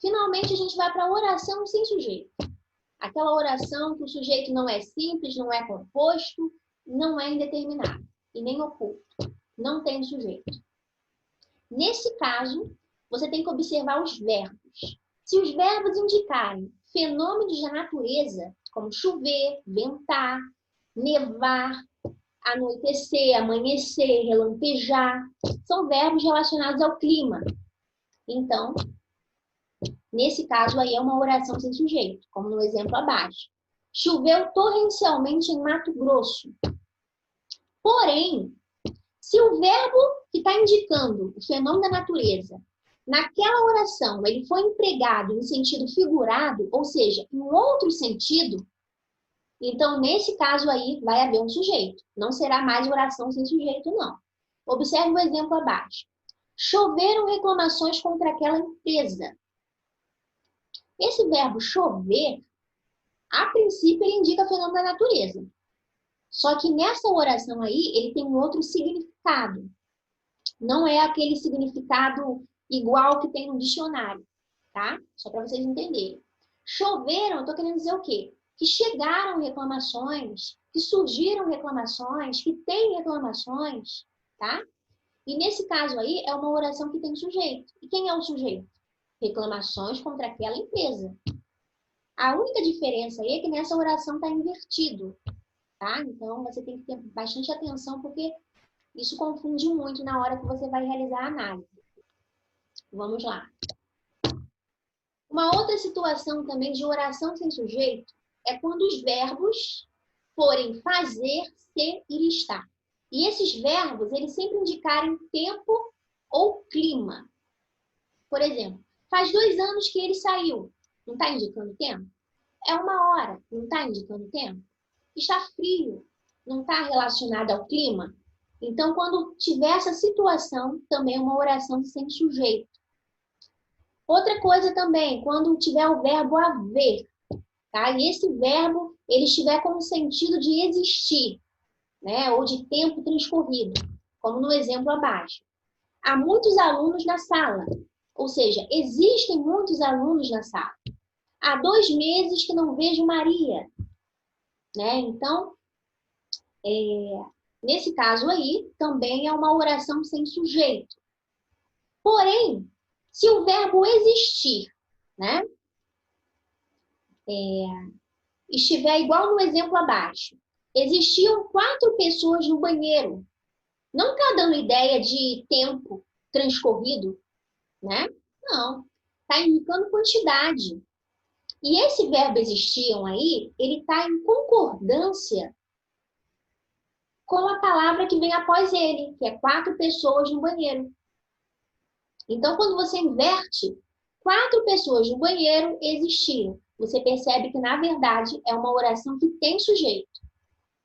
Finalmente, a gente vai para a oração sem sujeito. Aquela oração que o sujeito não é simples, não é composto, não é indeterminado e nem oculto. Não tem sujeito. Nesse caso, você tem que observar os verbos. Se os verbos indicarem fenômenos da natureza, como chover, ventar, nevar, anoitecer, amanhecer, relampejar, são verbos relacionados ao clima. Então, nesse caso aí é uma oração sem sujeito, como no exemplo abaixo. Choveu torrencialmente em Mato Grosso. Porém, se o verbo que está indicando o fenômeno da natureza, naquela oração, ele foi empregado em sentido figurado, ou seja, em outro sentido, então, nesse caso aí, vai haver um sujeito. Não será mais oração sem sujeito, não. Observe o exemplo abaixo. Choveram reclamações contra aquela empresa. Esse verbo chover, a princípio, ele indica fenômeno da natureza. Só que nessa oração aí, ele tem um outro significado. Não é aquele significado igual que tem no dicionário, tá? Só para vocês entenderem. Choveram, eu estou querendo dizer o quê? Que chegaram reclamações, que surgiram reclamações, que tem reclamações, tá? E nesse caso aí, é uma oração que tem sujeito. E quem é o sujeito? Reclamações contra aquela empresa. A única diferença aí é que nessa oração está invertido, tá? Então, você tem que ter bastante atenção, porque isso confunde muito na hora que você vai realizar a análise. Vamos lá. Uma outra situação também de oração sem sujeito é quando os verbos forem fazer, ser e estar. E esses verbos, eles sempre indicarem tempo ou clima. Por exemplo, faz 2 anos que ele saiu. Não está indicando tempo? É 1 hora. Não está indicando tempo? Está frio. Não está relacionado ao clima? Então, quando tiver essa situação, também é uma oração sem sujeito. Outra coisa também, quando tiver o verbo haver, tá? E esse verbo, ele estiver com o sentido de existir, né? Ou de tempo transcorrido, como no exemplo abaixo. Há muitos alunos na sala, ou seja, existem muitos alunos na sala. Há 2 meses que não vejo Maria, né? Então, nesse caso aí, também é uma oração sem sujeito. Porém, se o verbo existir, né? Estiver igual no exemplo abaixo. Existiam 4 pessoas no banheiro. Não está dando ideia de tempo transcorrido, né? Não. Está indicando quantidade. E esse verbo existiam aí, ele está em concordância com a palavra que vem após ele, que é 4 pessoas no banheiro. Então, quando você inverte, 4 pessoas no banheiro existiam. Você percebe que, na verdade, é uma oração que tem sujeito.